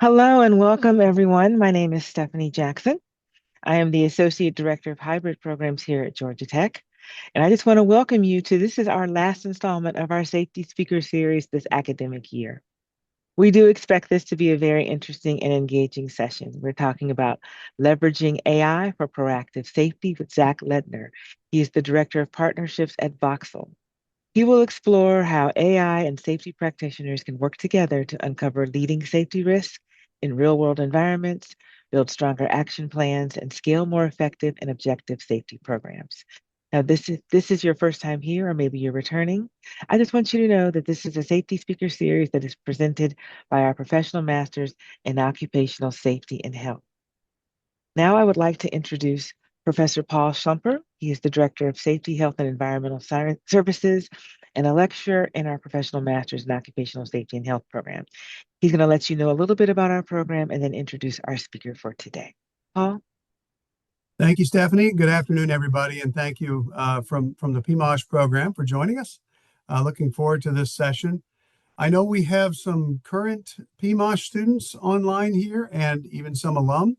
Hello and welcome, everyone. My name is Stephanie Jackson. I am the Associate Director of Hybrid Programs here at Georgia Tech. And I just want to welcome you to this is our last installment of our Safety Speaker Series this academic year. We do expect this to be a very interesting and engaging session. We're talking about leveraging AI for proactive safety with Zach Ledner. He is the Director of Partnerships at Voxel. He will explore how AI and safety practitioners can work together to uncover leading safety risks in real world environments, build stronger action plans, and scale more effective and objective safety programs. Now, this is your first time here, or maybe you're returning. I just want you to know that this is a safety speaker series that is presented by our professional masters in occupational safety and health. Now I would like to introduce Professor Paul Schlumper. He is the Director of Safety, Health, and Environmental Services and a lecturer in our Professional Masters in Occupational Safety and Health program. He's going to let you know a little bit about our program and then introduce our speaker for today. Paul? Thank you, Stephanie. Good afternoon, everybody, and thank you from the PMOSH program for joining us. Looking forward to this session. I know we have some current PMOSH students online here and even some alum,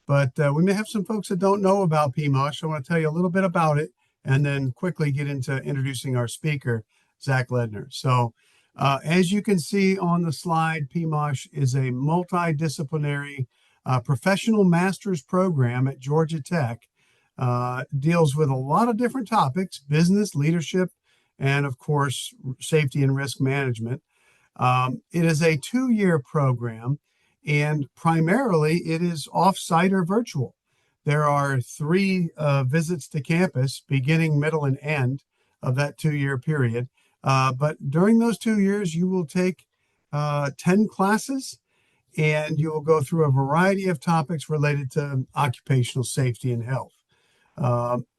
but we may have some folks that don't know about PMOSH. So I want to tell you a little bit about it and then quickly get into introducing our speaker, Zach Ledner. So as you can see on the slide, PMOSH is a multidisciplinary professional master's program at Georgia Tech. Deals with a lot of different topics: business, leadership, and of course, safety and risk management. It is a 2-year program, and primarily it is off-site or virtual. There are 3 visits to campus, beginning, middle, and end of that 2-year period. But during those 2 years, you will take 10 classes, and you will go through a variety of topics related to occupational safety and health.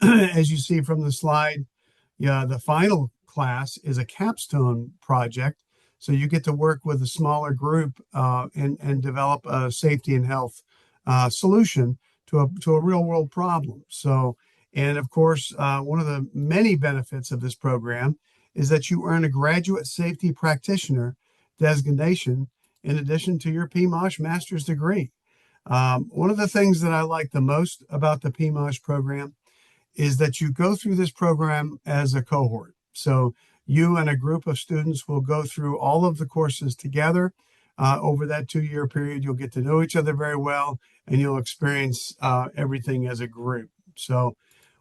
As you see from the slide, the final class is a capstone project. So you get to work with a smaller group and develop a safety and health solution to a real world problem. So, and of course, one of the many benefits of this program is that you earn a graduate safety practitioner designation in addition to your PMOSH master's degree. One of the things that I like the most about the PMOSH program is that you go through this program as a cohort. So you and a group of students will go through all of the courses together. Over that 2-year period, you'll get to know each other very well, and you'll experience everything as a group. So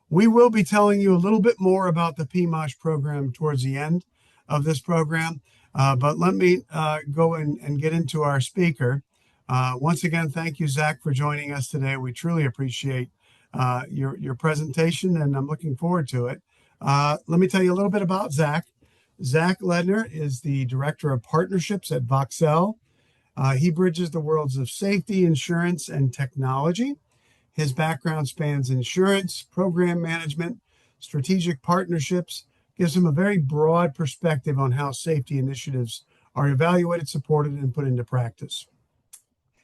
we will be telling you a little bit more about the PMOSH program towards the end of this program. But let me go and get into our speaker. Once again, thank you, Zach, for joining us today. We truly appreciate your presentation, and I'm looking forward to it. Let me tell you a little bit about Zach. Zach Ledner is the Director of Partnerships at Voxel. He bridges the worlds of safety, insurance, and technology. His background spans insurance, program management, strategic partnerships, gives him a very broad perspective on how safety initiatives are evaluated, supported, and put into practice.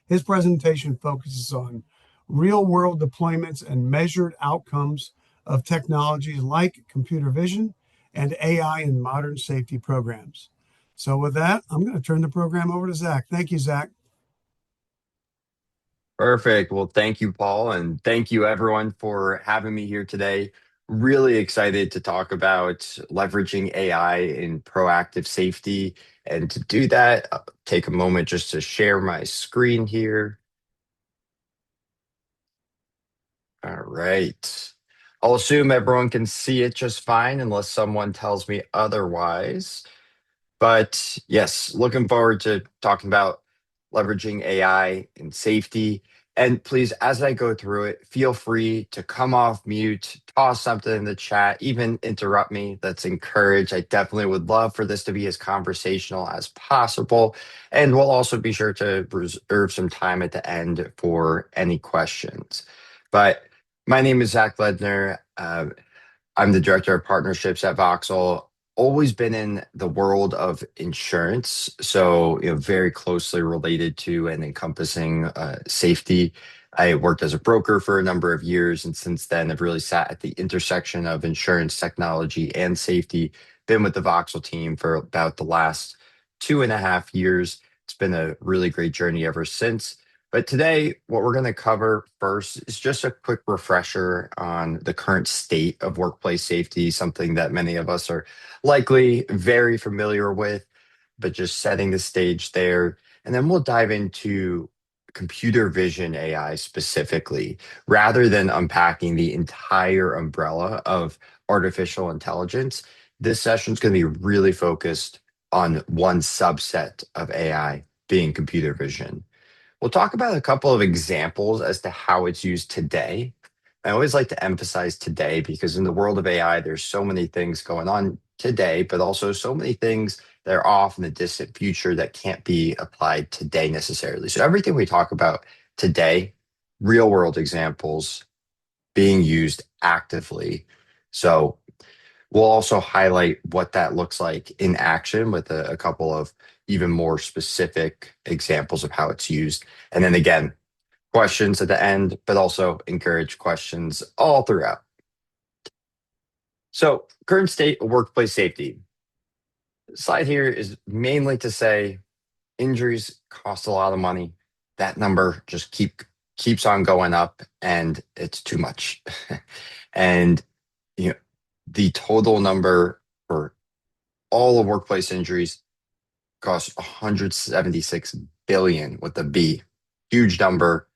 His presentation focuses on real-world deployments and measured outcomes of technologies like computer vision and AI in modern safety programs. So with that, I'm going to turn the program over to Zach. Thank you, Zach. Perfect. Well, thank you, Paul, and thank you everyone for having me here today. Really excited to talk about leveraging AI in proactive safety. And to do that, I'll take a moment just to share my screen here. All right. I'll assume everyone can see it just fine unless someone tells me otherwise. But yes, looking forward to talking about leveraging AI in safety. And please, as I go through it, feel free to come off mute, toss something in the chat, even interrupt me. That's encouraged. I definitely would love for this to be as conversational as possible. And we'll also be sure to reserve some time at the end for any questions. But my name is Zach Ledner. I'm the director of partnerships at Voxel. Always been in the world of insurance, so very closely related to and encompassing safety. I worked as a broker for a number of years, and since then, I've really sat at the intersection of insurance technology and safety. Been with the Voxel team for about the last 2.5 years. It's been a really great journey ever since. But today, what we're going to cover first is just a quick refresher on the current state of workplace safety, something that many of us are likely very familiar with, but just setting the stage there. And then we'll dive into computer vision AI specifically, rather than unpacking the entire umbrella of artificial intelligence. This session is going to be really focused on one subset of AI, being computer vision. We'll talk about a couple of examples as to how it's used today. I always like to emphasize today because in the world of AI, there's so many things going on today, but also so many things that are off in the distant future that can't be applied today necessarily. So everything we talk about today, real world examples being used actively. So we'll also highlight what that looks like in action with a couple of even more specific examples of how it's used. And then again, questions at the end, but also encourage questions all throughout. So, current state of workplace safety. Slide here is mainly to say injuries cost a lot of money. That number just keeps on going up, and it's too much. And you know, the total number for all of workplace injuries costs 176 billion with a B. Huge number.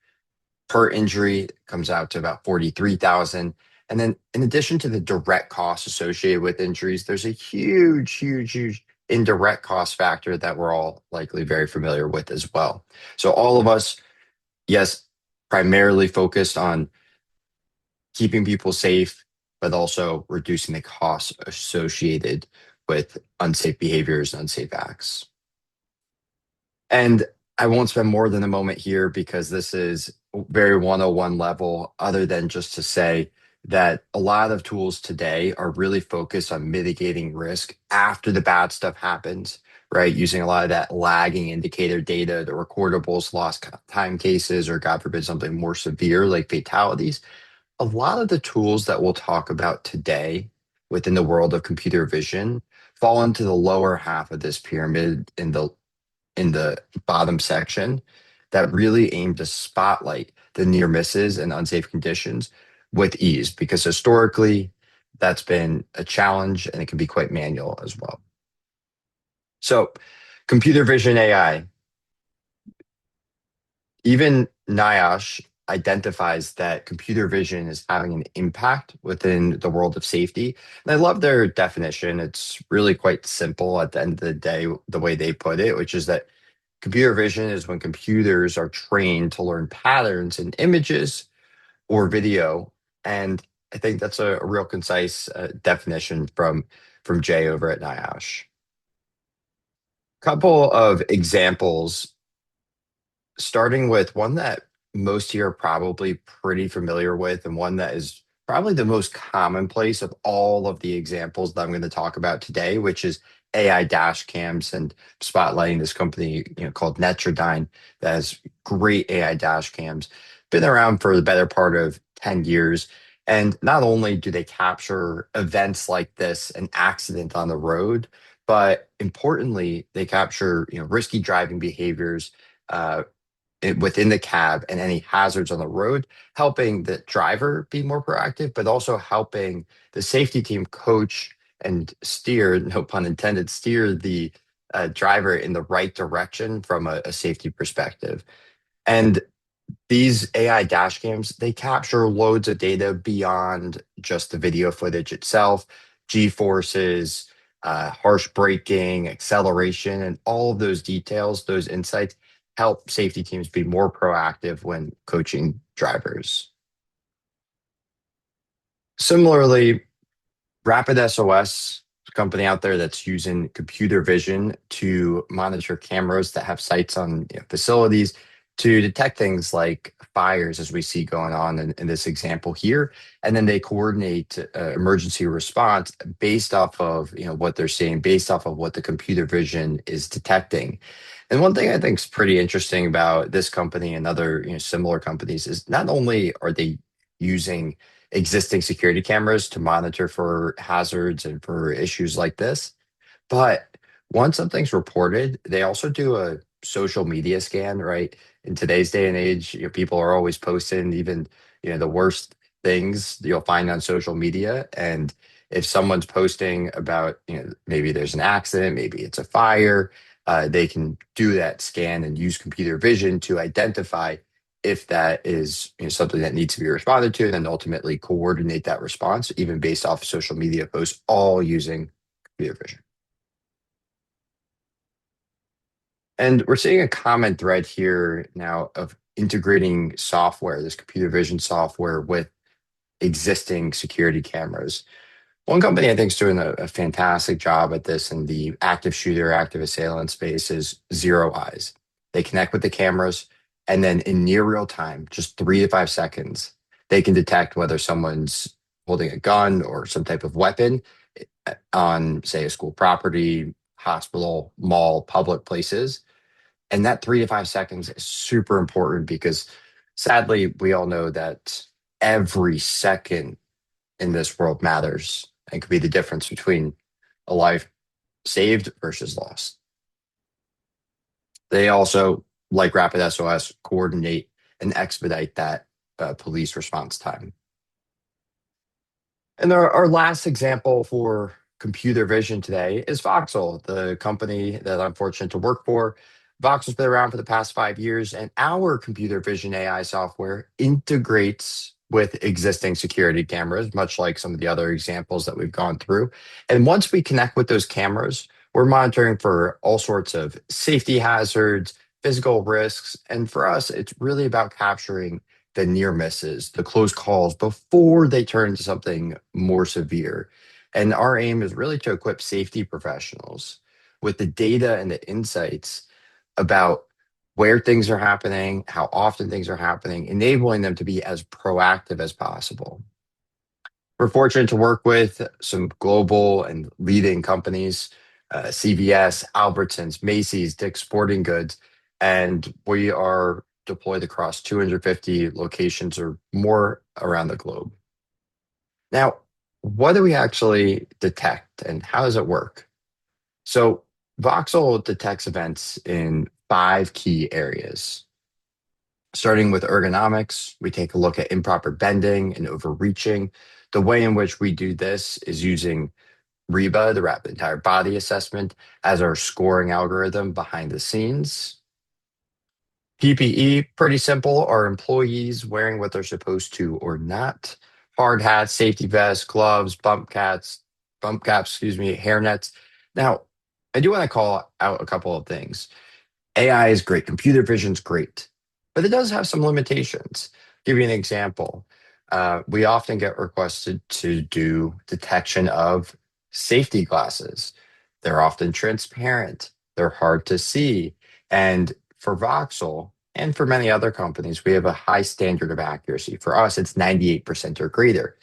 Per injury comes out to about 43,000. And then in addition to the direct costs associated with injuries, there's a huge indirect cost factor that we're all likely very familiar with as well. So all of us, yes, primarily focused on keeping people safe, but also reducing the costs associated with unsafe behaviors and unsafe acts. And I won't spend more than a moment here because this is very 101 level, other than just to say that a lot of tools today are really focused on mitigating risk after the bad stuff happens, right? Using a lot of that lagging indicator data, the recordables, lost time cases, or God forbid, something more severe like fatalities. A lot of the tools that we'll talk about today within the world of computer vision fall into the lower half of this pyramid in the bottom section that really aim to spotlight the near misses and unsafe conditions with ease, because historically that's been a challenge and it can be quite manual as well. So, computer vision AI, even NIOSH identifies that computer vision is having an impact within the world of safety. And I love their definition. It's really quite simple at the end of the day, the way they put it, which is that computer vision is when computers are trained to learn patterns in images or video. And I think that's a real concise definition from Jay over at NIOSH. Couple of examples, starting with one that most here are probably pretty familiar with, and one that is probably the most commonplace of all of the examples that I'm going to talk about today, which is AI dash cams, and spotlighting this company, called Netrodyne, that has great AI dash cams, been around for the better part of 10 years. And not only do they capture events like this, an accident on the road, but importantly, they capture risky driving behaviors, uh, within the cab and any hazards on the road, helping the driver be more proactive, but also helping the safety team coach and steer, no pun intended, steer the driver in the right direction from a safety perspective. And these AI dash cams, they capture loads of data beyond just the video footage itself, G forces, harsh braking, acceleration, and all of those details, those insights help safety teams be more proactive when coaching drivers. Similarly, Rapid SOS, a company out there that's using computer vision to monitor cameras that have sites on facilities to detect things like fires, as we see going on in this example here. And then they coordinate emergency response based off of what they're seeing, based off of what the computer vision is detecting. And one thing I think is pretty interesting about this company and other similar companies is not only are they using existing security cameras to monitor for hazards and for issues like this, but once something's reported, they also do a social media scan, right? In today's day and age, people are always posting even, the worst things you'll find on social media. And if someone's posting about, maybe there's an accident, maybe it's a fire, they can do that scan and use computer vision to identify if that is something that needs to be responded to, and then ultimately coordinate that response, even based off of social media posts, all using computer vision. And we're seeing a common thread here now of integrating software, this computer vision software, with existing security cameras. One company I think is doing a fantastic job at this in the active shooter, active assailant space is Zero Eyes. They connect with the cameras, and then in near real time, just 3 to 5 seconds, they can detect whether someone's holding a gun or some type of weapon on, say, a school property, hospital, mall, public places. And that 3 to 5 seconds is super important because sadly, we all know that every second in this world matters and could be the difference between a life saved versus lost. They also, like Rapid SOS, coordinate and expedite that police response time. And our last example for computer vision today is Voxel, the company that I'm fortunate to work for. Voxel's been around for the past 5 years, and our computer vision AI software integrates with existing security cameras, much like some of the other examples that we've gone through. And once we connect with those cameras, we're monitoring for all sorts of safety hazards, physical risks. And for us, it's really about capturing the near misses, the close calls before they turn into something more severe. And our aim is really to equip safety professionals with the data and the insights about where things are happening, how often things are happening, enabling them to be as proactive as possible. We're fortunate to work with some global and leading companies, CVS, Albertsons, Macy's, Dick's Sporting Goods, and we are deployed across 250 locations or more around the globe. Now, what do we actually detect and how does it work? So, Voxel detects events in 5 key areas. Starting with ergonomics, we take a look at improper bending and overreaching. The way in which we do this is using REBA, the Rapid Entire Body Assessment, as our scoring algorithm behind the scenes. PPE, pretty simple. Are employees wearing what they're supposed to or not? Hard hats, safety vests, gloves, bump caps, hairnets. Now, I do want to call out a couple of things. AI is great, computer vision is great, but it does have some limitations. Give you an example. We often get requested to do detection of safety glasses. They're often transparent, they're hard to see. And for Voxel and for many other companies, we have a high standard of accuracy. For us, it's 98% or greater.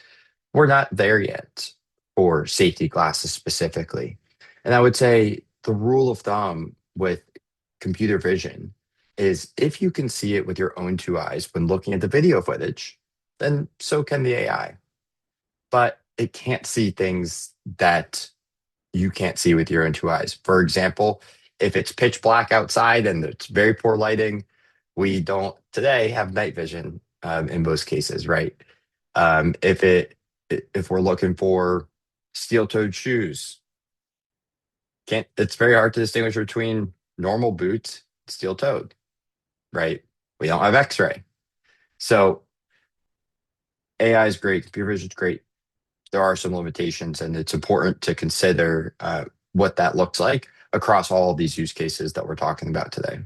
We're not there yet for safety glasses specifically. And I would say the rule of thumb with computer vision is if you can see it with your own 2 eyes when looking at the video footage, then so can the AI. But it can't see things that you can't see with your own 2 eyes. For example, if it's pitch black outside and it's very poor lighting, we don't today have night vision in most cases, right? Um, if it if we're looking for steel-toed shoes, can't it's very hard to distinguish between normal boots, steel-toed, right? We don't have X-ray. So AI is great, computer vision is great. There are some limitations, and it's important to consider what that looks like across all of these use cases that we're talking about today.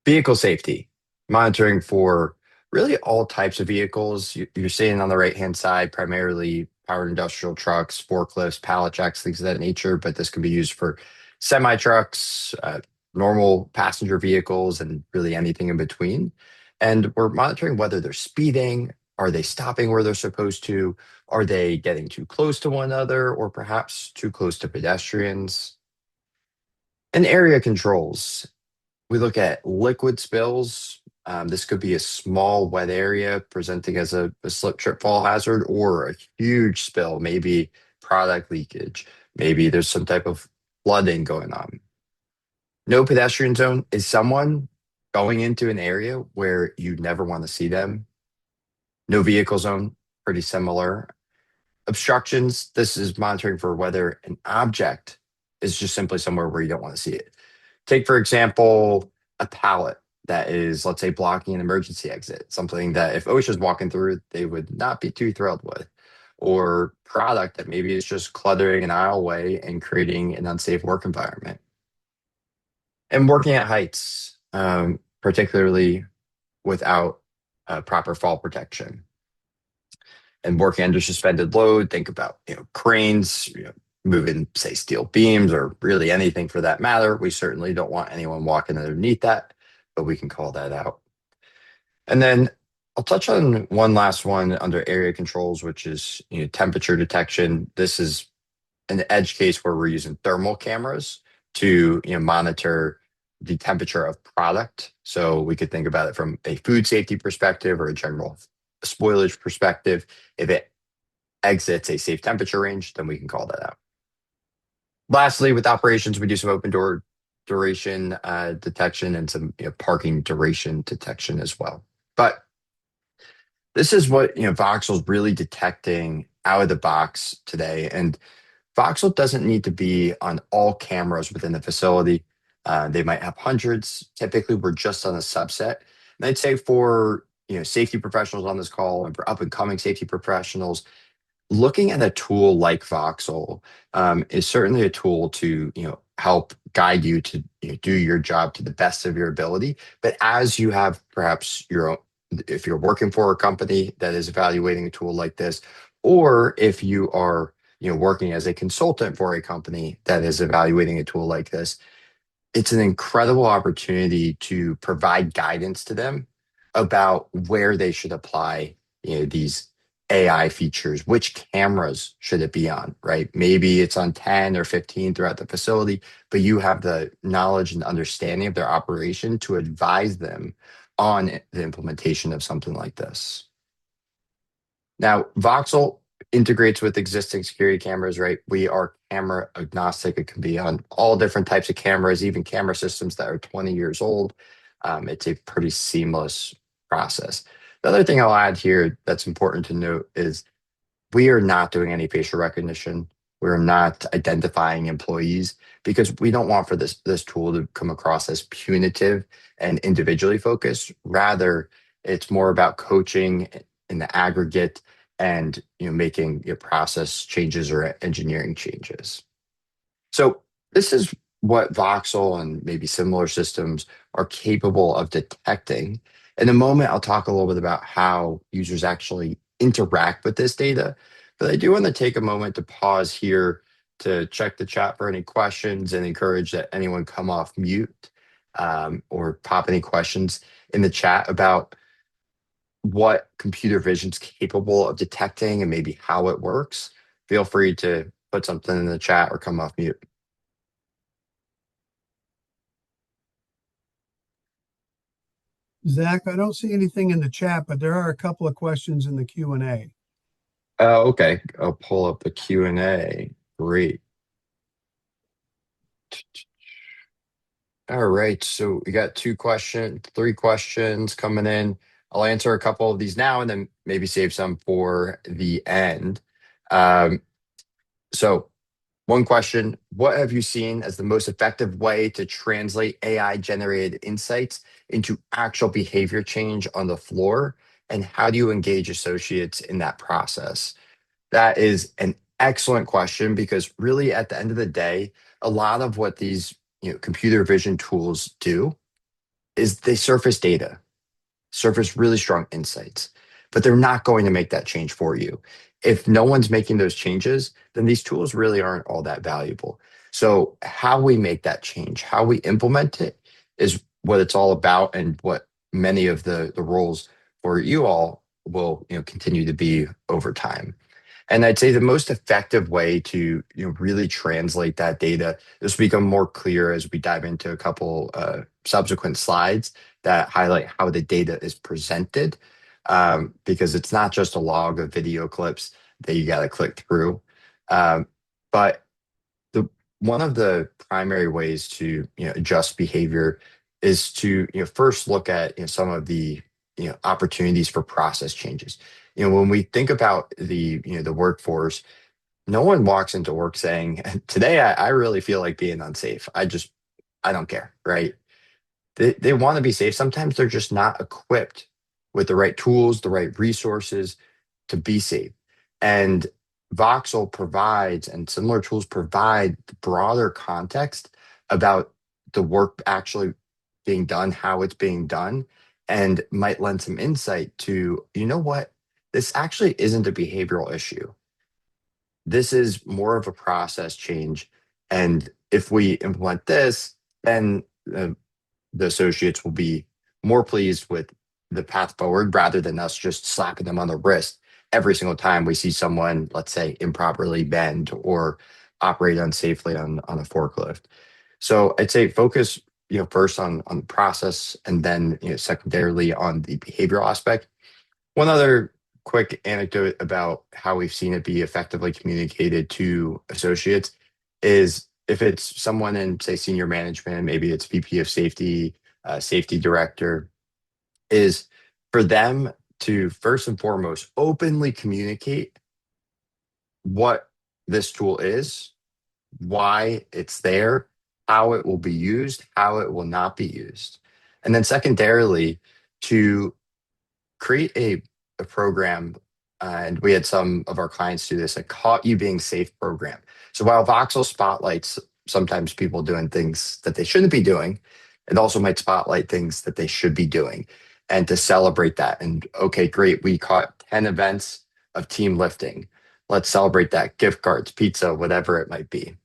Vehicle safety, monitoring for really all types of vehicles. You're seeing on the right-hand side, primarily powered industrial trucks, forklifts, pallet jacks, things of that nature, but this can be used for semi-trucks, normal passenger vehicles, and really anything in between. And we're monitoring whether they're speeding, are they stopping where they're supposed to, are they getting too close to one another, or perhaps too close to pedestrians. And area controls. We look at liquid spills. This could be a small wet area presenting as a slip, trip, fall hazard, or a huge spill, maybe product leakage. Maybe there's some type of flooding going on. No pedestrian zone is someone going into an area where you never want to see them. No vehicle zone, pretty similar. Obstructions, this is monitoring for whether an object is just simply somewhere where you don't want to see it. Take, for example, a pallet that is, let's say, blocking an emergency exit, something that if OSHA's walking through, they would not be too thrilled with. Or product that maybe is just cluttering an aisleway and creating an unsafe work environment. And working at heights, particularly without proper fall protection. And working under suspended load, think about cranes, moving say steel beams or really anything for that matter. We certainly don't want anyone walking underneath that, but we can call that out. And then I'll touch on one last one under area controls, which is temperature detection. This is an edge case where we're using thermal cameras to monitor the temperature of product. So we could think about it from a food safety perspective or a general spoilage perspective. If it exits a safe temperature range, then we can call that out. Lastly, with operations, we do some open door duration detection and some parking duration detection as well. But this is what Voxel is really detecting out of the box today. And Voxel doesn't need to be on all cameras within the facility. They might have hundreds. Typically, we're just on a subset. And I'd say for safety professionals on this call and for up and coming safety professionals, looking at a tool like Voxel is certainly a tool to help guide you to do your job to the best of your ability. But as you have perhaps your own, if you're working for a company that is evaluating a tool like this, or if you are working as a consultant for a company that is evaluating a tool like this, it's an incredible opportunity to provide guidance to them about where they should apply these AI features, which cameras should it be on, right? Maybe it's on 10 or 15 throughout the facility, but you have the knowledge and understanding of their operation to advise them on the implementation of something like this. Now, Voxel integrates with existing security cameras, right? We are camera agnostic. It can be on all different types of cameras, even camera systems that are 20 years old. It's a pretty seamless process. The other thing I'll add here that's important to note is we are not doing any facial recognition. We're not identifying employees because we don't want for this tool to come across as punitive and individually focused. Rather, it's more about coaching in the aggregate and making process changes or engineering changes. So this is what Voxel and maybe similar systems are capable of detecting. In a moment, I'll talk a little bit about how users actually interact with this data. But I do want to take a moment to pause here to check the chat for any questions and encourage that anyone come off mute or pop any questions in the chat about what computer vision is capable of detecting and maybe how it works. Feel free to put something in the chat or come off mute. Zach, I don't see anything in the chat, but there are a couple of questions in the Q&A. Okay. I'll pull up the Q&A. Great. All right. So we got three questions coming in. I'll answer a couple of these now and then maybe save some for the end. So one question, what have you seen as the most effective way to translate AI generated insights into actual behavior change on the floor? And how do you engage associates in that process? That is an excellent question because really at the end of the day, a lot of what these computer vision tools do is they surface really strong insights, but they're not going to make that change for you. If no one's making those changes, then these tools really aren't all that valuable. So how we make that change, how we implement it is what it's all about and what many of the roles for you all will continue to be over time. And I'd say the most effective way to really translate that data, this will become more clear as we dive into a couple subsequent slides that highlight how the data is presented, because it's not just a log of video clips that you got to click through. But the one of the primary ways to adjust behavior is to first look at some of the opportunities for process changes. When we think about the workforce, no one walks into work saying, "Today I really feel like being unsafe. I don't care," right? They want to be safe. Sometimes they're just not equipped with the right tools, the right resources to be safe. And Voxel provides, and similar tools provide broader context about the work actually being done, how it's being done, and might lend some insight to, what? This actually isn't a behavioral issue. This is more of a process change. And if we implement this, then the associates will be more pleased with the path forward rather than us just slapping them on the wrist every single time we see someone, let's say, improperly bend or operate unsafely on a forklift. So I'd say focus, first on the process and then, secondarily on the behavioral aspect. One other quick anecdote about how we've seen it be effectively communicated to associates is if it's someone in, say, senior management, maybe it's VP of safety, safety director, is for them to first and foremost openly communicate what this tool is, why it's there, how it will be used, how it will not be used. And then secondarily, to create a program, and we had some of our clients do this, a caught you being safe program. So while Voxel spotlights sometimes people doing things that they shouldn't be doing, it also might spotlight things that they should be doing and to celebrate that. And okay, great, we caught 10 events of team lifting. Let's celebrate that. Gift cards, pizza, whatever it might be.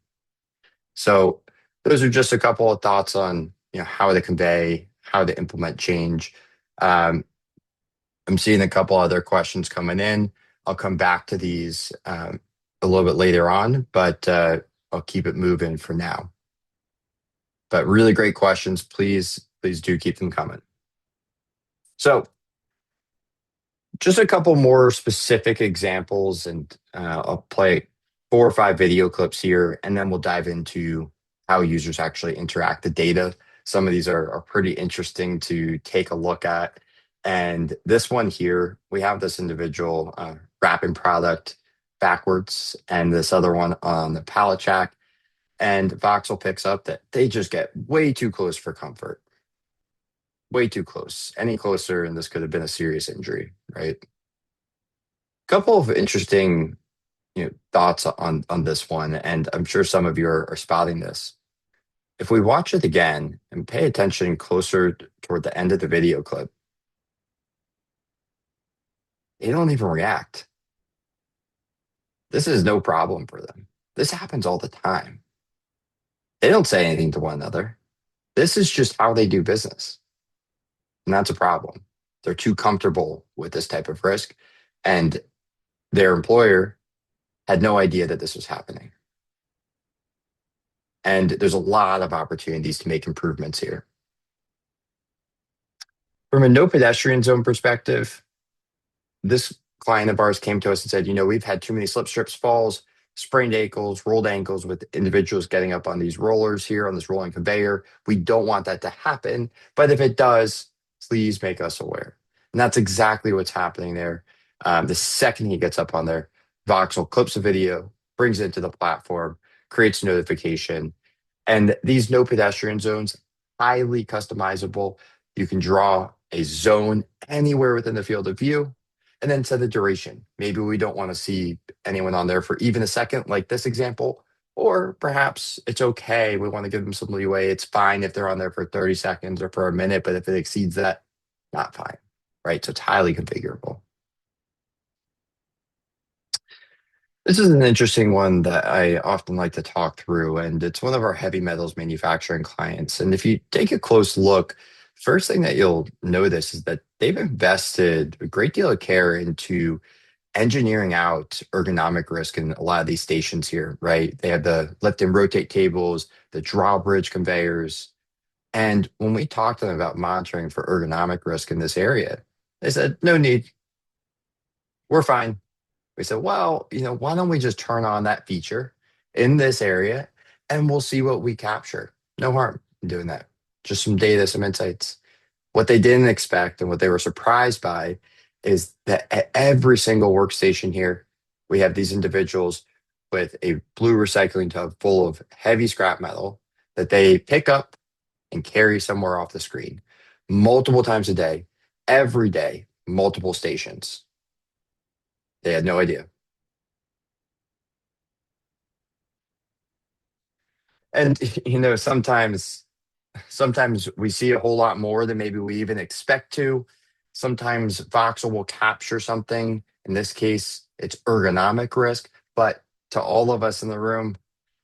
So those are just a couple of thoughts on how to convey, how to implement change. Um, I'm seeing a couple other questions coming in. I'll come back to these a little bit later on, but I'll keep it moving for now. But really great questions. Please do keep them coming. So just a couple more specific examples, and I'll play 4 or 5 video clips here, and then we'll dive into how users actually interact the data. Some of these are pretty interesting to take a look at. And this one here, we have this individual wrapping product backwards, and this other one on the pallet jack. And Voxel picks up that they just get way too close for comfort. Way too close. Any closer, and this could have been a serious injury, right? Couple of interesting thoughts on this one, and I'm sure some of you are spotting this. If we watch it again and pay attention closer toward the end of the video clip, they don't even react. This is no problem for them. This happens all the time. They don't say anything to one another. This is just how they do business. And that's a problem. They're too comfortable with this type of risk, and their employer had no idea that this was happening. And there's a lot of opportunities to make improvements here. From a no pedestrian zone perspective, this client of ours came to us and said, we've had too many slip strips, falls, sprained ankles, rolled ankles with individuals getting up on these rollers here on this rolling conveyor. We don't want that to happen. But if it does, please make us aware. And that's exactly what's happening there. The second he gets up on there, Voxel clips a video, brings it to the platform, creates notification. And these no pedestrian zones, highly customizable. You can draw a zone anywhere within the field of view and then set the duration. Maybe we don't want to see anyone on there for even a second, like this example, or perhaps it's okay. We want to give them some leeway. It's fine if they're on there for 30 seconds or for a minute, but if it exceeds that, not fine, right? So it's highly configurable. This is an interesting one that I often like to talk through, and it's one of our heavy metals manufacturing clients. And if you take a close look, first thing that you'll notice is that they've invested a great deal of care into engineering out ergonomic risk in a lot of these stations here, right? They have the lift and rotate tables, the drawbridge conveyors. And when we talked to them about monitoring for ergonomic risk in this area, they said, no need. We're fine. We said, well, why don't we just turn on that feature in this area? and we'll see what we capture. No harm in doing that. Just some data, some insights. What they didn't expect and what they were surprised by is that at every single workstation here, we have these individuals with a blue recycling tub full of heavy scrap metal that they pick up and carry somewhere off the screen multiple times a day, every day, multiple stations. They had no idea. And sometimes we see a whole lot more than maybe we even expect to. Sometimes Voxel will capture something. In this case, it's ergonomic risk. But to all of us in the room,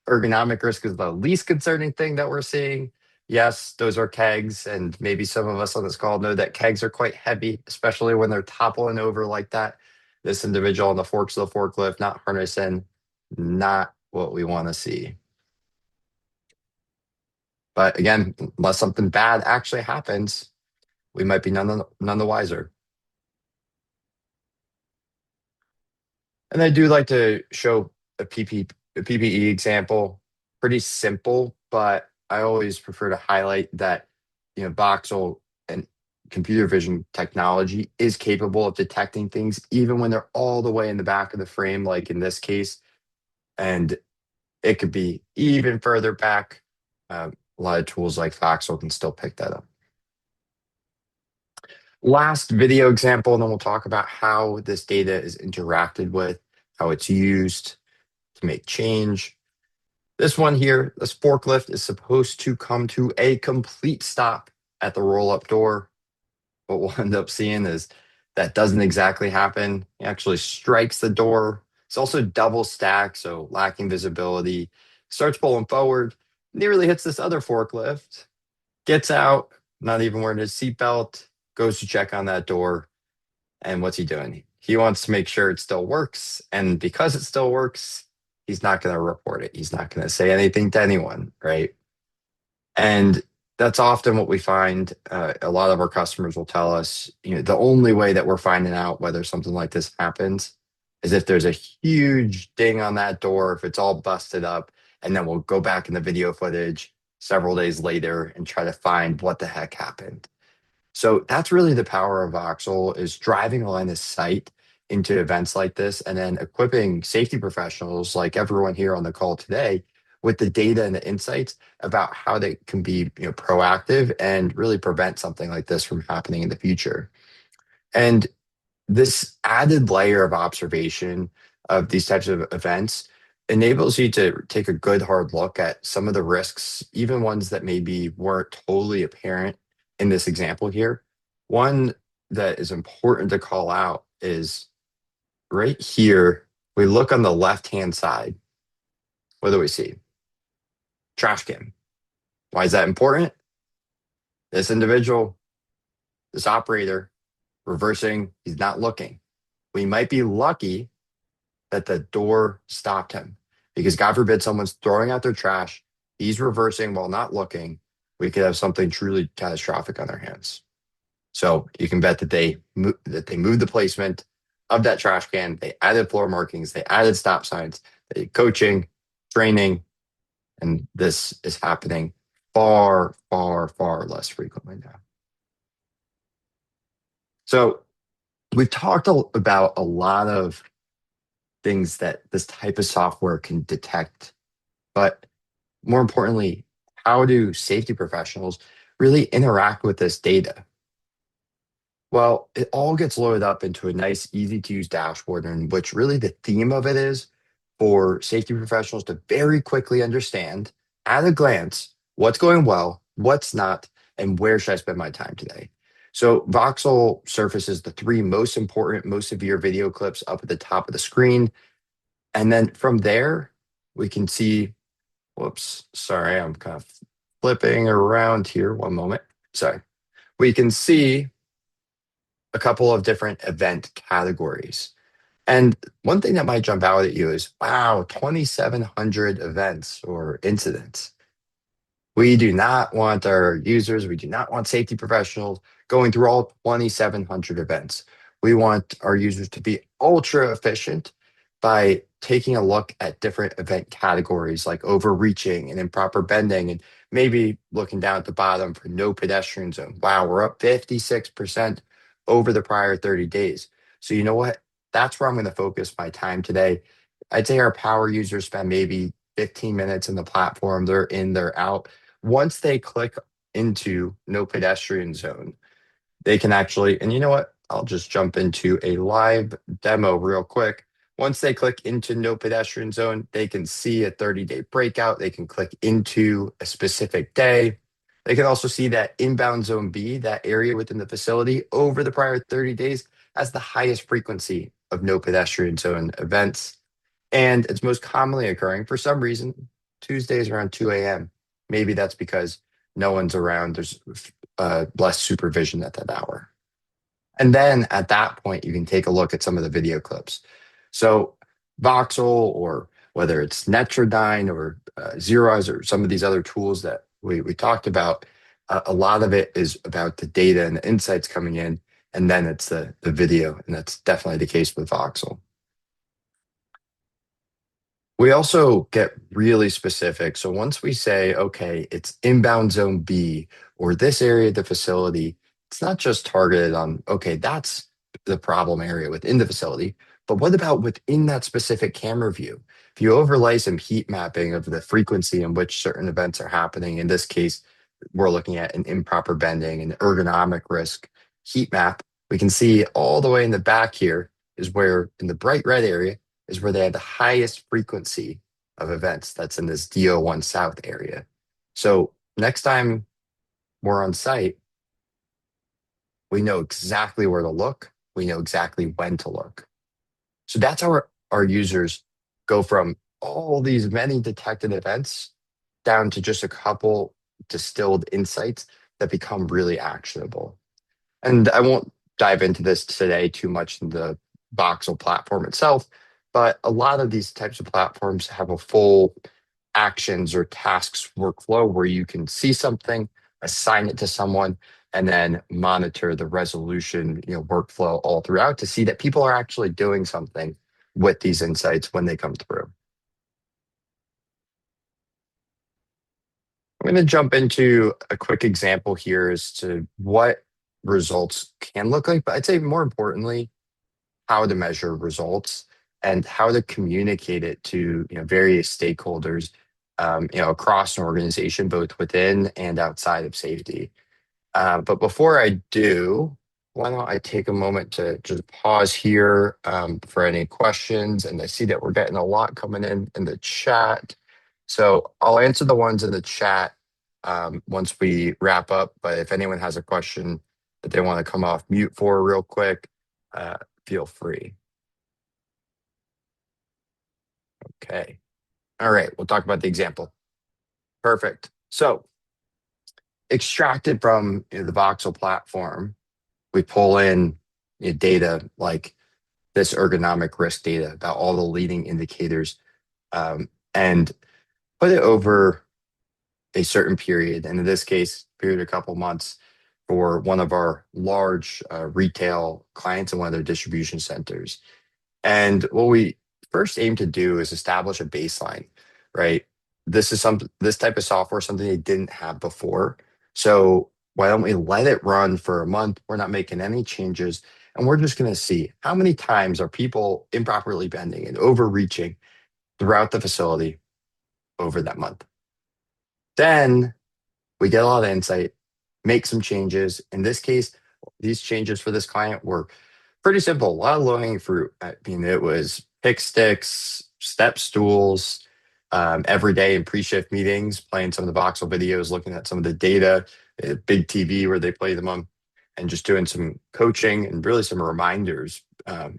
ergonomic risk is the least concerning thing that we're seeing. Yes, those are kegs, and maybe some of us on this call know that kegs are quite heavy, especially when they're toppling over like that. This individual on the forks of the forklift, not harnessing, not what we want to see. But again, unless something bad actually happens, we might be none the wiser. And I do like to show a PPE example. Pretty simple, but I always prefer to highlight that Voxel and computer vision technology is capable of detecting things even when they're all the way in the back of the frame, like in this case, and it could be even further back. A lot of tools like Voxel can still pick that up. Last video example, and then we'll talk about how this data is interacted with, how it's used to make change. This one here, this forklift is supposed to come to a complete stop at the roll-up door. What we'll end up seeing is that doesn't exactly happen. It actually strikes the door. It's also double stacked, so lacking visibility. Starts pulling forward, nearly hits this other forklift, gets out, not even wearing his seatbelt, goes to check on that door. And what's he doing? He wants to make sure it still works. And because it still works, he's not going to report it. He's not going to say anything to anyone, right? And that's often what we find. A lot of our customers will tell us, the only way that we're finding out whether something like this happens is if there's a huge ding on that door, if it's all busted up, and then we'll go back in the video footage several days later and try to find what the heck happened. So that's really the power of Voxel, is driving a line of sight into events like this and then equipping safety professionals like everyone here on the call today with the data and the insights about how they can be proactive and really prevent something like this from happening in the future. And this added layer of observation of these types of events enables you to take a good hard look at some of the risks, even ones that maybe weren't totally apparent in this example here. One that is important to call out is right here. We look on the left-hand side. What do we see? Trash can. Why is that important? This individual, this operator, reversing, he's not looking. We might be lucky that the door stopped him, because God forbid someone's throwing out their trash, he's reversing while not looking. We could have something truly catastrophic on their hands. So you can bet that they moved the placement of that trash can. They added floor markings. They added stop signs. They did coaching, training, and this is happening far, far, far less frequently now. So we've talked about a lot of things that this type of software can detect, but more importantly, how do safety professionals really interact with this data? Well, it all gets loaded up into a nice, easy to use dashboard, in which really the theme of it is for safety professionals to very quickly understand at a glance what's going well, what's not, and where should I spend my time today. So Voxel surfaces the three most important, most severe video clips up at the top of the screen. And then from there, we can see, whoops, sorry, I'm kind of flipping around here. One moment. Sorry. We can see a couple of different event categories. And one thing that might jump out at you is, wow, 2,700 events or incidents. We do not want our users, we do not want safety professionals going through all 2,700 events. We want our users to be ultra efficient by taking a look at different event categories like overreaching and improper bending, and maybe looking down at the bottom for no pedestrian zone. Wow, we're up 56% over the prior 30 days. So you know what? That's where I'm going to focus my time today. I'd say our power users spend maybe 15 minutes in the platform. They're in, they're out. Once they click into no pedestrian zone, they can actually, and you know what? I'll just jump into a live demo real quick. Once they click into no pedestrian zone, they can see a 30-day breakout. They can click into a specific day. They can also see that inbound zone B, that area within the facility over the prior 30 days, has the highest frequency of no pedestrian zone events. And it's most commonly occurring for some reason Tuesdays around 2 a.m. Maybe that's because no one's around. There's less supervision at that hour. And then at that point, you can take a look at some of the video clips. So Voxel, or whether it's Netrodyne or Zeros or some of these other tools that we talked about, a lot of it is about the data and the insights coming in, and then it's the video, and that's definitely the case with Voxel. We also get really specific. So once we say, okay, it's inbound zone B or this area of the facility, it's not just targeted on, okay, that's the problem area within the facility, but what about within that specific camera view? If you overlay some heat mapping of the frequency in which certain events are happening, in this case, we're looking at an improper bending and ergonomic risk heat map, we can see all the way in the back here is where, in the bright red area, is where they have the highest frequency of events. That's in this DO1 South area. So next time we're on site, we know exactly where to look. We know exactly when to look. So that's how our users go from all these many detected events down to just a couple distilled insights that become really actionable. And I won't dive into this today too much in the Voxel platform itself, but a lot of these types of platforms have a full actions or tasks workflow where you can see something, assign it to someone, and then monitor the resolution, workflow all throughout to see that people are actually doing something with these insights when they come through. I'm going to jump into a quick example here as to what results can look like, but I'd say more importantly, how to measure results and how to communicate it to various stakeholders across an organization, both within and outside of safety. But before I do, why don't I take a moment to just pause here for any questions? And I see that we're getting a lot coming in the chat. So I'll answer the ones in the chat once we wrap up. But if anyone has a question that they want to come off mute for real quick, feel free. Okay. All right. We'll talk about the example. Perfect. So extracted from the Voxel platform, we pull in data like this ergonomic risk data about all the leading indicators and put it over a certain period. And in this case, period a couple months for one of our large retail clients in one of their distribution centers. And what we first aim to do is establish a baseline, right? This type of software, something they didn't have before. So why don't we let it run for a month? We're not making any changes. And we're just going to see how many times are people improperly bending and overreaching throughout the facility over that month. Then we get a lot of insight, make some changes. In this case, these changes for this client were pretty simple, a lot of low-hanging fruit. I mean, it was pick sticks, step stools, every day in pre-shift meetings, playing some of the Voxel videos, looking at some of the data, a big TV where they play them on, and just doing some coaching and really some reminders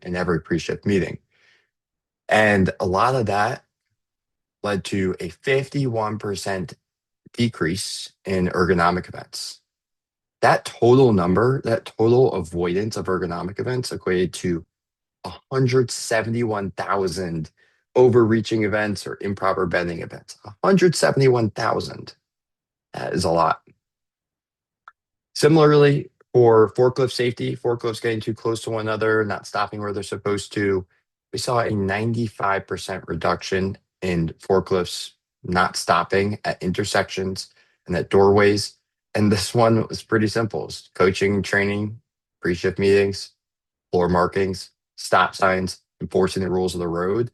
in every pre-shift meeting. And a lot of that led to a 51% decrease in ergonomic events. That total number, that total avoidance of ergonomic events equated to 171,000 overreaching events or improper bending events. 171,000. That is a lot. Similarly, for forklift safety, forklifts getting too close to one another, not stopping where they're supposed to, we saw a 95% reduction in forklifts not stopping at intersections and at doorways. And this one was pretty simple. It's coaching, training, pre-shift meetings, floor markings, stop signs, enforcing the rules of the road.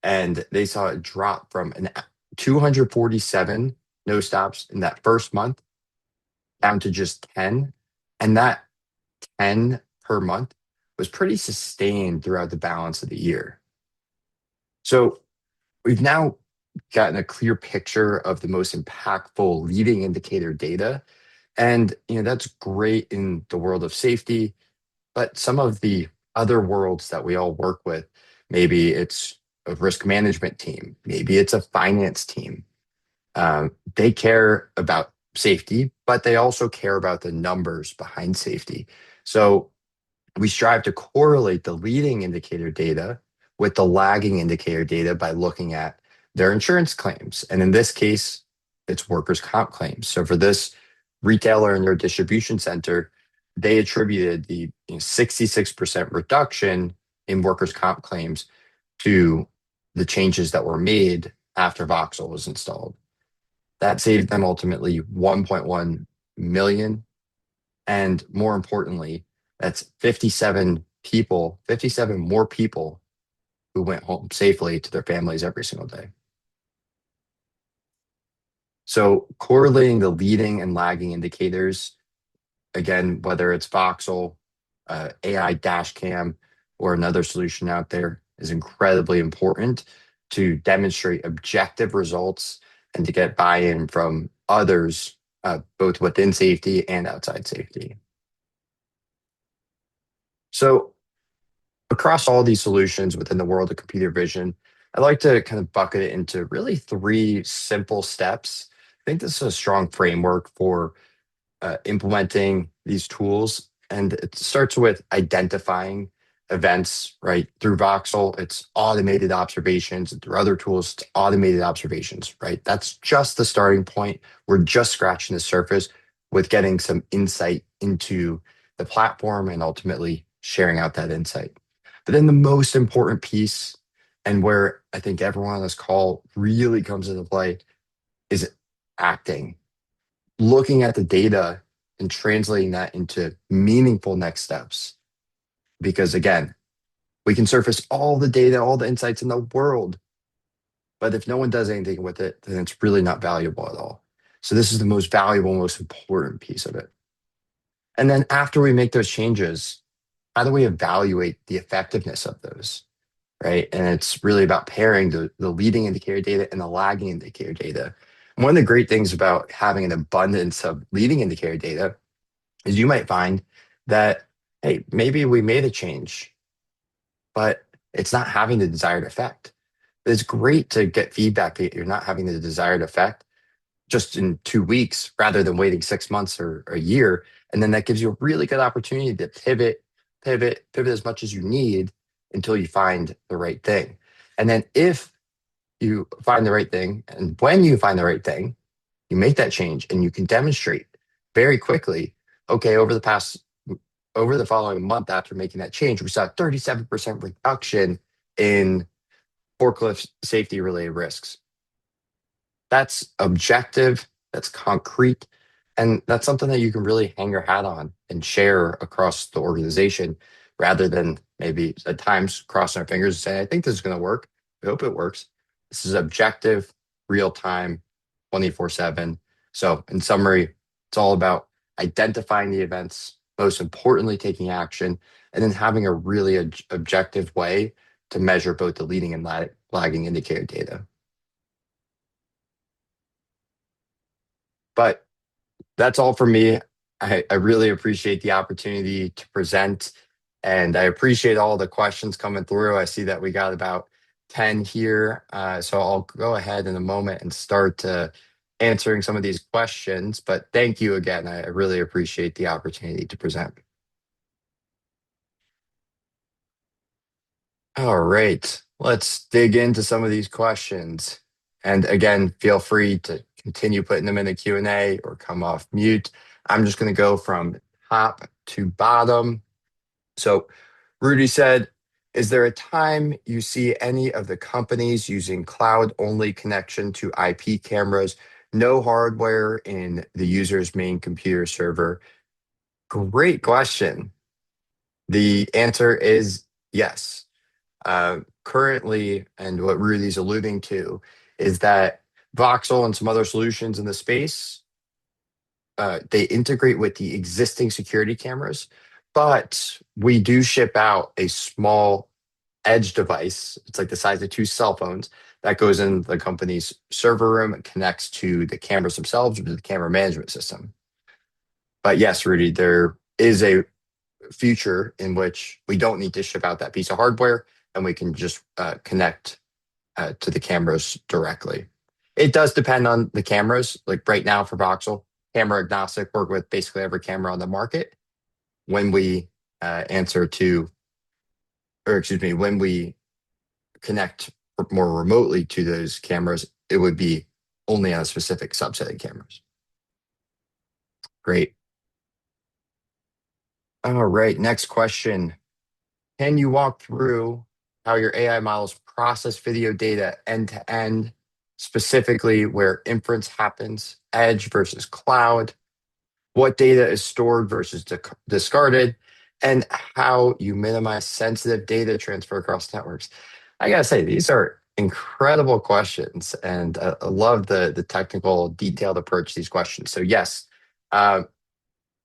And they saw it drop from an 247 no stops in that first month down to just 10. And that 10 per month was pretty sustained throughout the balance of the year. So we've now gotten a clear picture of the most impactful leading indicator data. And that's great in the world of safety, but some of the other worlds that we all work with, maybe it's a risk management team, maybe it's a finance team. They care about safety, but they also care about the numbers behind safety. So we strive to correlate the leading indicator data with the lagging indicator data by looking at their insurance claims. And in this case, it's workers' comp claims. So for this retailer and their distribution center, they attributed the 66% reduction in workers' comp claims to the changes that were made after Voxel was installed. That saved them ultimately 1.1 million. And more importantly, that's 57 people, 57 more people who went home safely to their families every single day. So correlating the leading and lagging indicators, again, whether it's Voxel, AI dash cam, or another solution out there, is incredibly important to demonstrate objective results and to get buy-in from others, both within safety and outside safety. So across all these solutions within the world of computer vision, I like to kind of bucket it into really three simple steps. I think this is a strong framework for implementing these tools. And it starts with identifying events, right? Through Voxel, it's automated observations. And through other tools, it's automated observations, right? That's just the starting point. We're just scratching the surface with getting some insight into the platform and ultimately sharing out that insight. But then the most important piece, and where I think everyone on this call really comes into play, is acting, looking at the data and translating that into meaningful next steps. Because again, we can surface all the data, all the insights in the world, but if no one does anything with it, then it's really not valuable at all. So this is the most valuable, most important piece of it. And then after we make those changes, how do we evaluate the effectiveness of those? Right. And it's really about pairing the leading indicator data and the lagging indicator data. And one of the great things about having an abundance of leading indicator data is you might find that, hey, maybe we made a change, but it's not having the desired effect. It's great to get feedback that you're not having the desired effect just in 2 weeks rather than waiting 6 months or a year. And then that gives you a really good opportunity to pivot as much as you need until you find the right thing. And then if you find the right thing, and when you find the right thing, you make that change and you can demonstrate very quickly, okay, over the following month after making that change, we saw a 37% reduction in forklift safety related risks. That's objective, that's concrete, and that's something that you can really hang your hat on and share across the organization rather than maybe at times crossing our fingers and saying, I think this is going to work. I hope it works. This is objective, real time, 24/7. So, in summary, it's all about identifying the events, most importantly, taking action, and then having a really objective way to measure both the leading and lagging indicator data. But that's all for me. I really appreciate the opportunity to present, and I appreciate all the questions coming through. I see that we got about 10 here. So I'll go ahead in a moment and start answering some of these questions. But thank you again. I really appreciate the opportunity to present. All right, let's dig into some of these questions. And again, feel free to continue putting them in the Q&A or come off mute. I'm just going to go from top to bottom. So Rudy said, Is there a time you see any of the companies using cloud-only connection to IP cameras, no hardware in the user's main computer server? Great question. The answer is yes. Currently, and what Rudy's alluding to, is that Voxel and some other solutions in the space, they integrate with the existing security cameras, but we do ship out a small edge device. It's like the size of two cell phones that goes in the company's server room and connects to the cameras themselves or to the camera management system. But yes, Rudy, there is a future in which we don't need to ship out that piece of hardware and we can just connect to the cameras directly. It does depend on the cameras. Like right now for Voxel, camera agnostic, work with basically every camera on the market. When we answer to, or excuse me, when we connect more remotely to those cameras, it would be only on a specific subset of cameras. Great. All right, next question. Can you walk through how your AI models process video data end to end, specifically where inference happens, edge versus cloud, what data is stored versus discarded, and how you minimize sensitive data transfer across networks? I gotta say, these are incredible questions, and I love the technical, detailed approach to these questions. So yes, uh,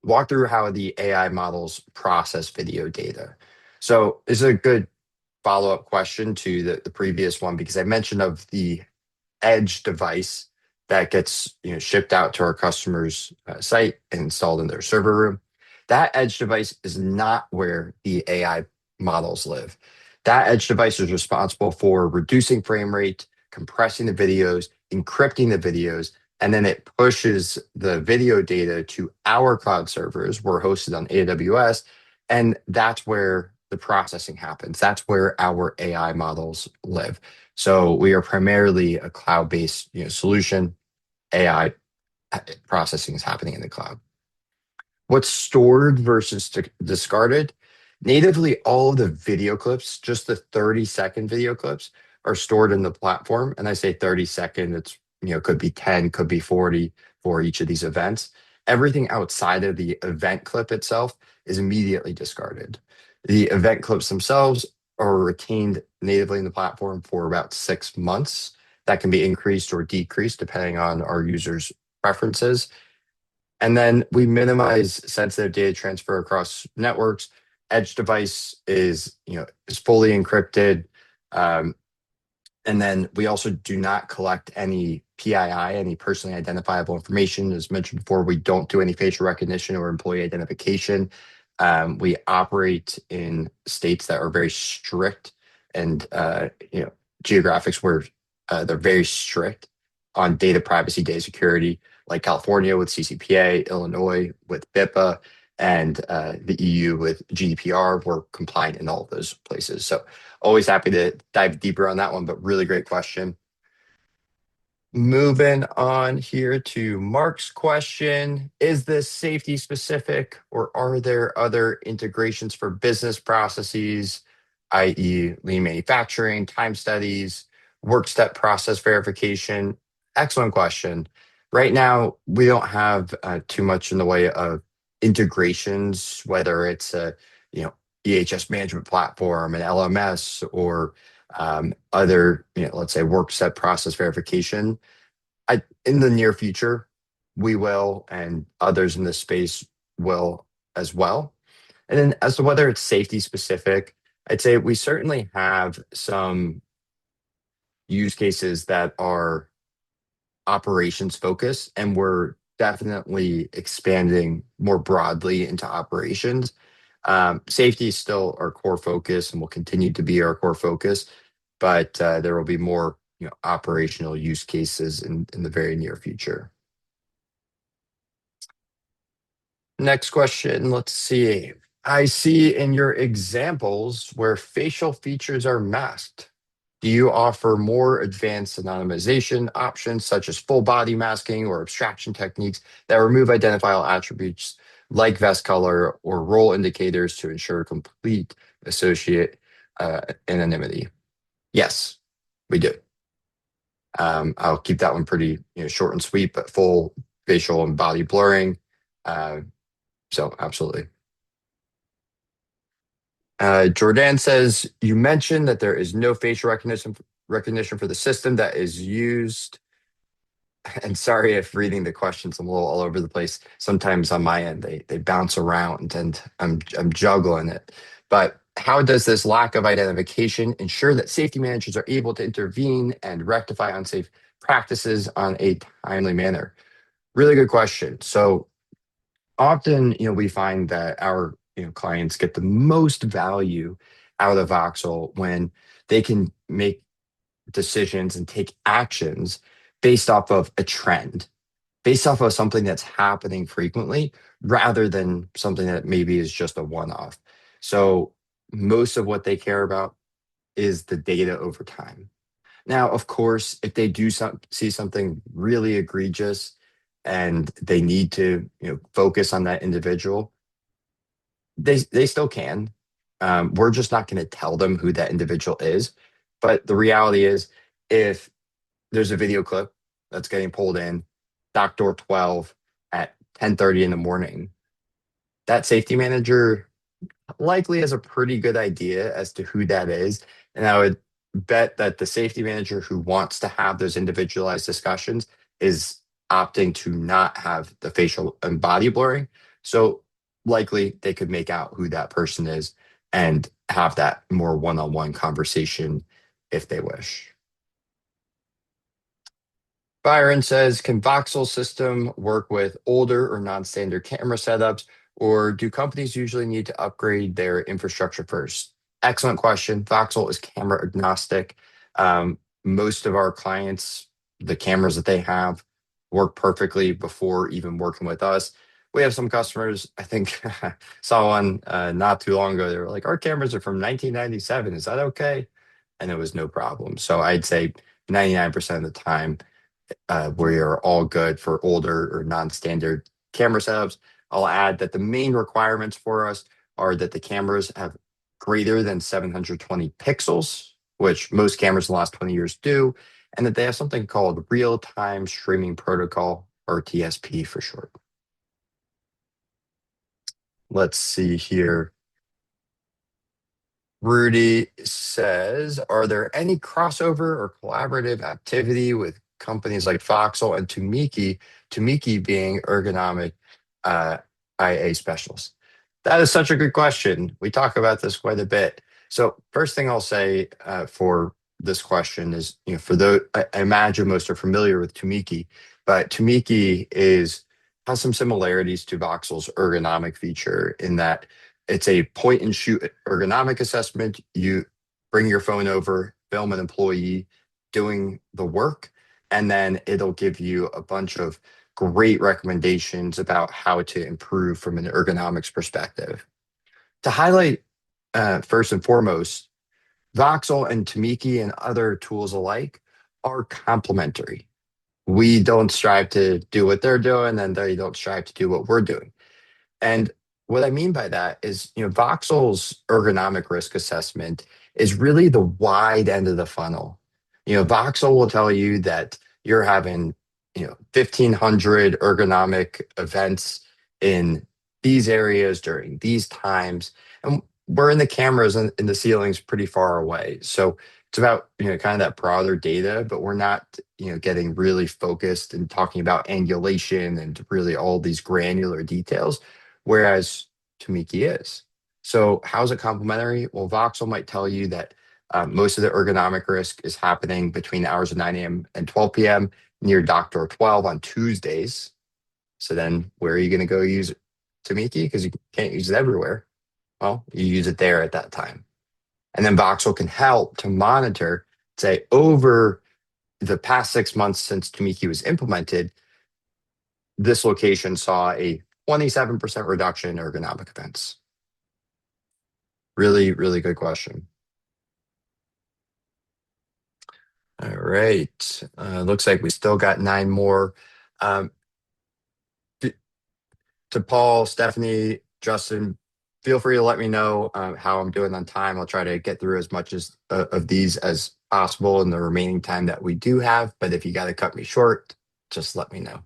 walk through how the AI models process video data. So this is a good follow-up question to the previous one because I mentioned of the edge device that gets shipped out to our customer's site and installed in their server room. That edge device is not where the AI models live. That edge device is responsible for reducing frame rate, compressing the videos, encrypting the videos, and then it pushes the video data to our cloud servers. We're hosted on AWS, and that's where the processing happens. That's where our AI models live. So we are primarily a cloud-based solution. AI processing is happening in the cloud. What's stored versus discarded? Natively, all of the video clips, just the 30-second video clips, are stored in the platform. And I say 30-second, it's could be 10, could be 40 for each of these events. Everything outside of the event clip itself is immediately discarded. The event clips themselves are retained natively in the platform for about 6 months. That can be increased or decreased depending on our users' preferences. And then we minimize sensitive data transfer across networks. Edge device is fully encrypted. Um, and then we also do not collect any PII, any personally identifiable information. As mentioned before, we don't do any facial recognition or employee identification. We operate in states that are very strict and geographics where they're very strict on data privacy, data security, like California with CCPA, Illinois with BIPA, and the EU with GDPR. We're compliant in all of those places. So always happy to dive deeper on that one, but really great question. Moving on here to Mark's question. Is this safety specific or are there other integrations for business processes, i.e. lean manufacturing, time studies, work step process verification? Excellent question. Right now, we don't have too much in the way of integrations, whether it's a EHS management platform, an LMS, or other, let's say work step process verification. In the near future, we will, and others in this space will as well. And then as to whether it's safety specific, I'd say we certainly have some use cases that are operations focused, and we're definitely expanding more broadly into operations. Safety is still our core focus and will continue to be our core focus, but there will be more operational use cases in the very near future. Next question, let's see. I see in your examples where facial features are masked. Do you offer more advanced anonymization options such as full body masking or abstraction techniques that remove identifiable attributes like vest color or role indicators to ensure complete associate anonymity? Yes, we do. I'll keep that one pretty short and sweet, but full facial and body blurring. Uh, so absolutely. Jordan says, you mentioned that there is no facial recognition for the system that is used. And sorry if reading the questions I'm a little all over the place. Sometimes on my end they bounce around and I'm juggling it. But how does this lack of identification ensure that safety managers are able to intervene and rectify unsafe practices on a timely manner? Really good question. So often, we find that our clients get the most value out of Voxel when they can make decisions and take actions based off of a trend, based off of something that's happening frequently, rather than something that maybe is just a one-off. So most of what they care about is the data over time. Now, of course, if they do see something really egregious and they need to, focus on that individual, they still can. We're just not going to tell them who that individual is. But the reality is, if there's a video clip that's getting pulled in, dock door 12 at 10:30 in the morning, that safety manager likely has a pretty good idea as to who that is. And I would bet that the safety manager who wants to have those individualized discussions is opting to not have the facial and body blurring. So likely they could make out who that person is and have that more one-on-one conversation if they wish. Byron says, can Voxel system work with older or non-standard camera setups, or do companies usually need to upgrade their infrastructure first? Excellent question. Voxel is camera agnostic. Most of our clients, the cameras that they have work perfectly before even working with us. We have some customers, I think saw one not too long ago. They were like, our cameras are from 1997. Is that okay? And it was no problem. So I'd say 99% of the time, we are all good for older or non-standard camera setups. I'll add that the main requirements for us are that the cameras have greater than 720 pixels, which most cameras in the last 20 years do, and that they have something called real-time streaming protocol, or TSP for short. Let's see here. Rudy says, are there any crossover or collaborative activity with companies like Voxel and Tumiki being ergonomic uh, IA specialists? That is such a good question. We talk about this quite a bit. So first thing I'll say for this question is, for those, I imagine most are familiar with Tumiki, but Tumiki has some similarities to Voxel's ergonomic feature in that it's a point and shoot ergonomic assessment. You bring your phone over, film an employee doing the work, and then it'll give you a bunch of great recommendations about how to improve from an ergonomics perspective. To highlight, first and foremost, Voxel and Tamiki and other tools alike are complementary. We don't strive to do what they're doing, and they don't strive to do what we're doing. And what I mean by that is, Voxel's ergonomic risk assessment is really the wide end of the funnel. Voxel will tell you that you're having, 1,500 ergonomic events in these areas during these times. And we're in the cameras in the ceilings pretty far away. So it's about, kind of that broader data, but we're not, getting really focused and talking about angulation and really all these granular details, whereas Tamiki is. So how's it complementary? Well, Voxel might tell you that most of the ergonomic risk is happening between the hours of 9 a.m. and 12 p.m. near Doctor 12 on Tuesdays. So then where are you going to go use Tamiki? Because you can't use it everywhere. Well, you use it there at that time. And then Voxel can help to monitor, say, over the past 6 months since Tamiki was implemented, this location saw a 27% reduction in ergonomic events. Really, really good question. All right. Looks like we still got 9 more. To Paul, Stephanie, Justin, feel free to let me know how I'm doing on time. I'll try to get through as much as of these as possible in the remaining time that we do have. But if you got to cut me short, just let me know.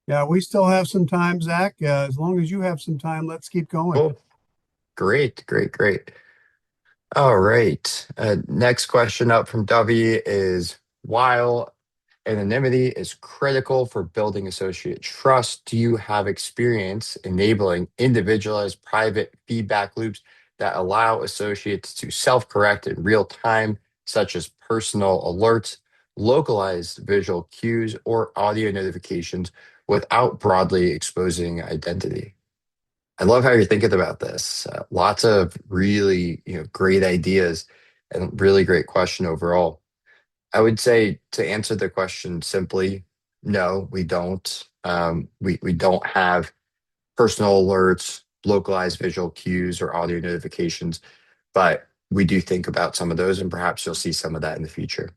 Yeah, we still have some time, Zach. As long as you have some time, let's keep going. Cool. Great, great, great. All right. Next question up from Dovey is, while anonymity is critical for building associate trust, do you have experience enabling individualized private feedback loops that allow associates to self-correct in real time, such as personal alerts, localized visual cues, or audio notifications without broadly exposing identity? I love how you're thinking about this. Lots of really, great ideas and really great question overall. I would say, to answer the question simply, no, we don't. We don't have personal alerts, localized visual cues, or audio notifications, but we do think about some of those, and perhaps you'll see some of that in the future.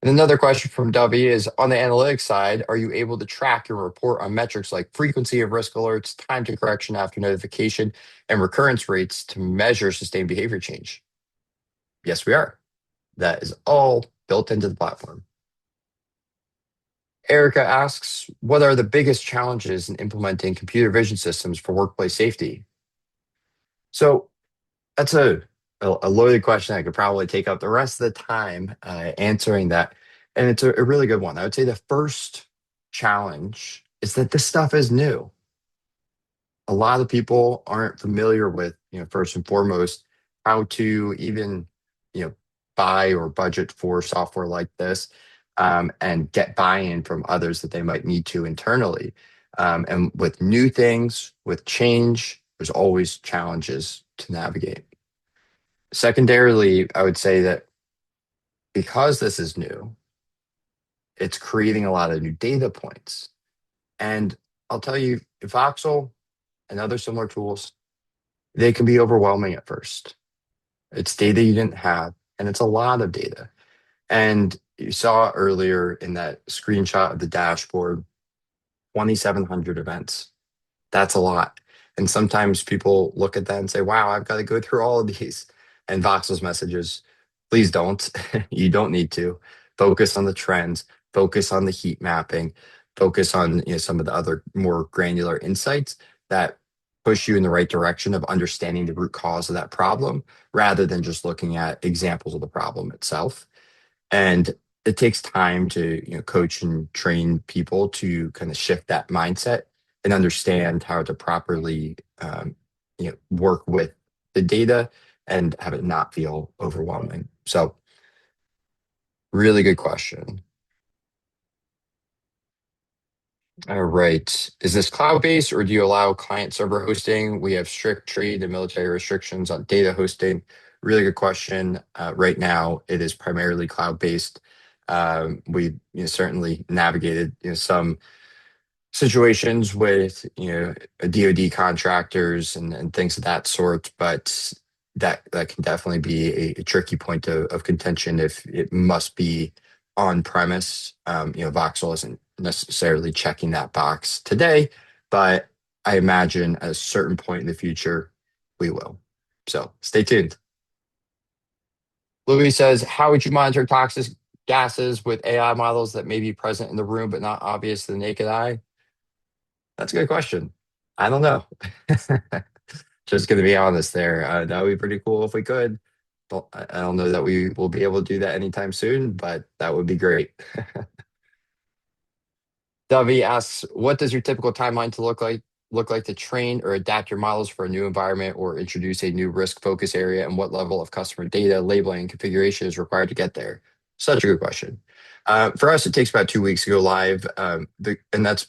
And another question from Dovey is, on the analytics side, are you able to track and report on metrics like frequency of risk alerts, time to correction after notification, and recurrence rates to measure sustained behavior change? Yes, we are. That is all built into the platform. Erica asks, what are the biggest challenges in implementing computer vision systems for workplace safety? So that's a loaded question. I could probably take up the rest of the time answering that. And it's a really good one. I would say the first challenge is that this stuff is new. A lot of people aren't familiar with, first and foremost, how to even, you know, buy or budget for software like this, and get buy-in from others that they might need to internally. And with new things, with change, there's always challenges to navigate. Secondarily, I would say that because this is new, it's creating a lot of new data points. And I'll tell you, Voxel and other similar tools, they can be overwhelming at first. It's data you didn't have, and it's a lot of data. And you saw earlier in that screenshot of the dashboard, 2,700 events. That's a lot. And sometimes people look at that and say, wow, I've got to go through all of these. And Voxel's messages, please don't. You don't need to. Focus on the trends, focus on the heat mapping, focus on some of the other more granular insights that push you in the right direction of understanding the root cause of that problem rather than just looking at examples of the problem itself. And it takes time to coach and train people to kind of shift that mindset and understand how to properly work with the data and have it not feel overwhelming. So really good question. All right. Is this cloud-based or do you allow client server hosting? We have strict trade and military restrictions on data hosting. Really good question. Right now, it is primarily cloud-based. We certainly navigated some situations with DoD contractors and things of that sort, but that can definitely be a tricky point of contention if it must be on premise. Voxel isn't necessarily checking that box today, but I imagine at a certain point in the future we will. So stay tuned. Louis says, how would you monitor toxic gases with AI models that may be present in the room but not obvious to the naked eye? That's a good question. I don't know. Just going to be honest there. That would be pretty cool if we could. But I don't know that we will be able to do that anytime soon, but that would be great. Davi asks, what does your typical timeline to look like to train or adapt your models for a new environment or introduce a new risk focus area, and what level of customer data labeling and configuration is required to get there? Such a good question. For us, it takes about 2 weeks to go live, and that's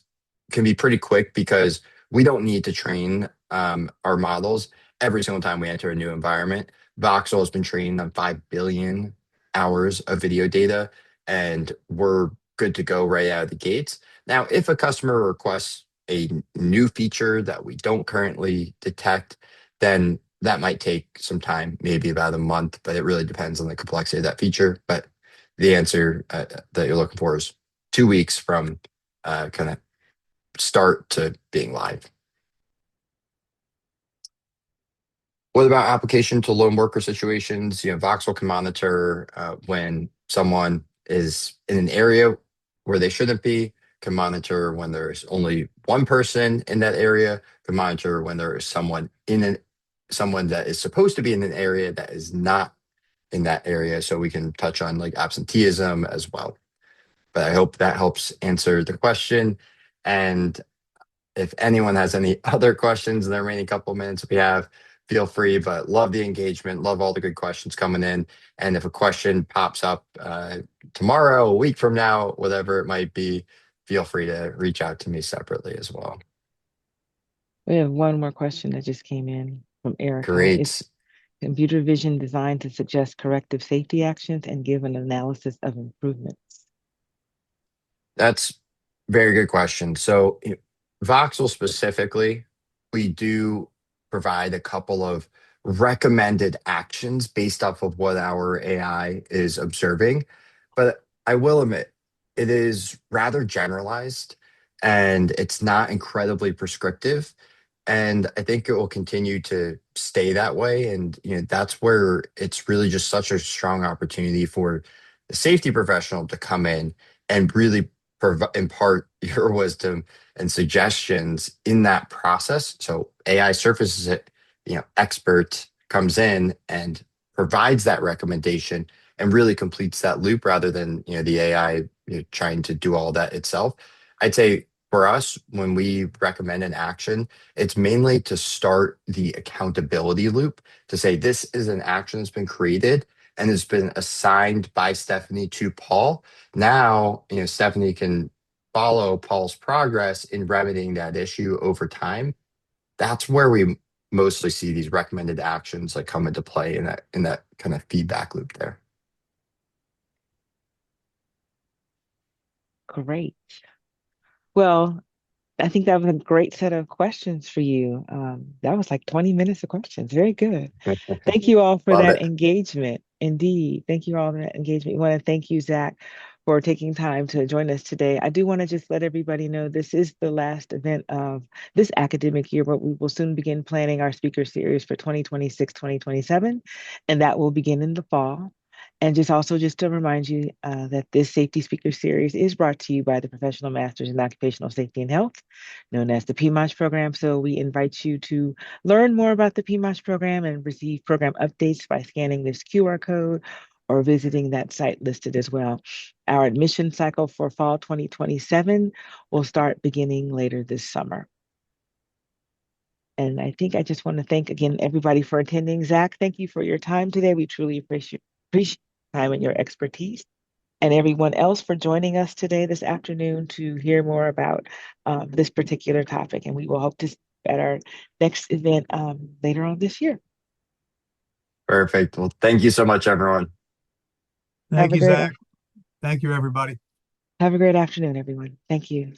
can be pretty quick because we don't need to train our models every single time we enter a new environment. Voxel has been trained on 5 billion hours of video data, and we're good to go right out of the gates. Now, if a customer requests a new feature that we don't currently detect, then that might take some time, maybe about a month, but it really depends on the complexity of that feature. But the answer that you're looking for is 2 weeks from kind of start to being live. What about application to lone worker situations? Voxel can monitor when someone is in an area where they shouldn't be, can monitor when there's only one person in that area, can monitor when there is someone that is supposed to be in an area that is not in that area. So we can touch on like absenteeism as well. But I hope that helps answer the question. And if anyone has any other questions in the remaining couple of minutes we have, feel free. But love the engagement, love all the good questions coming in. And if a question pops up tomorrow, a week from now, whatever it might be, feel free to reach out to me separately as well. We have one more question that just came in from Erica. Is Great. computer vision designed to suggest corrective safety actions and give an analysis of improvements? That's a very good question. So, Voxel specifically, we do provide a couple of recommended actions based off of what our AI is observing. But I will admit, it is rather generalized and it's not incredibly prescriptive. And I think it will continue to stay that way. And that's where it's really just such a strong opportunity for the safety professional to come in and really impart your wisdom and suggestions in that process. So AI surfaces it, expert comes in and provides that recommendation and really completes that loop rather than the AI trying to do all that itself. I'd say for us, when we recommend an action, it's mainly to start the accountability loop to say this is an action that's been created and has been assigned by Stephanie to Paul. Now, Stephanie can follow Paul's progress in remedying that issue over time. That's where we mostly see these recommended actions like come into play in that kind of feedback loop there. Great. Well, I think that was a great set of questions for you. That was like 20 minutes of questions. Very good. Thank you all for Love that it. engagement. Indeed. Thank you all for that engagement. We want to thank you, Zach, for taking time to join us today. I do want to just let everybody know this is the last event of this academic year, but we will soon begin planning our speaker series for 2026, 2027, and that will begin in the fall. And just to remind you that this safety speaker series is brought to you by the Professional Masters in Occupational Safety and Health, known as the PMOSH program. So we invite you to learn more about the PMOSH program and receive program updates by scanning this QR code or visiting that site listed as well. Our admission cycle for fall 2027 will start beginning later this summer. And I think I just want to thank again everybody for attending. Zach, thank you for your time today. We truly appreciate your time and your expertise. And everyone else for joining us today, this afternoon, to hear more about this particular topic. And we will hope to see you at our next event later on this year. Perfect. Well, thank you so much, everyone. Have Thank a you, great Zach. Thank you, everybody. have a great afternoon, everyone. Thank you.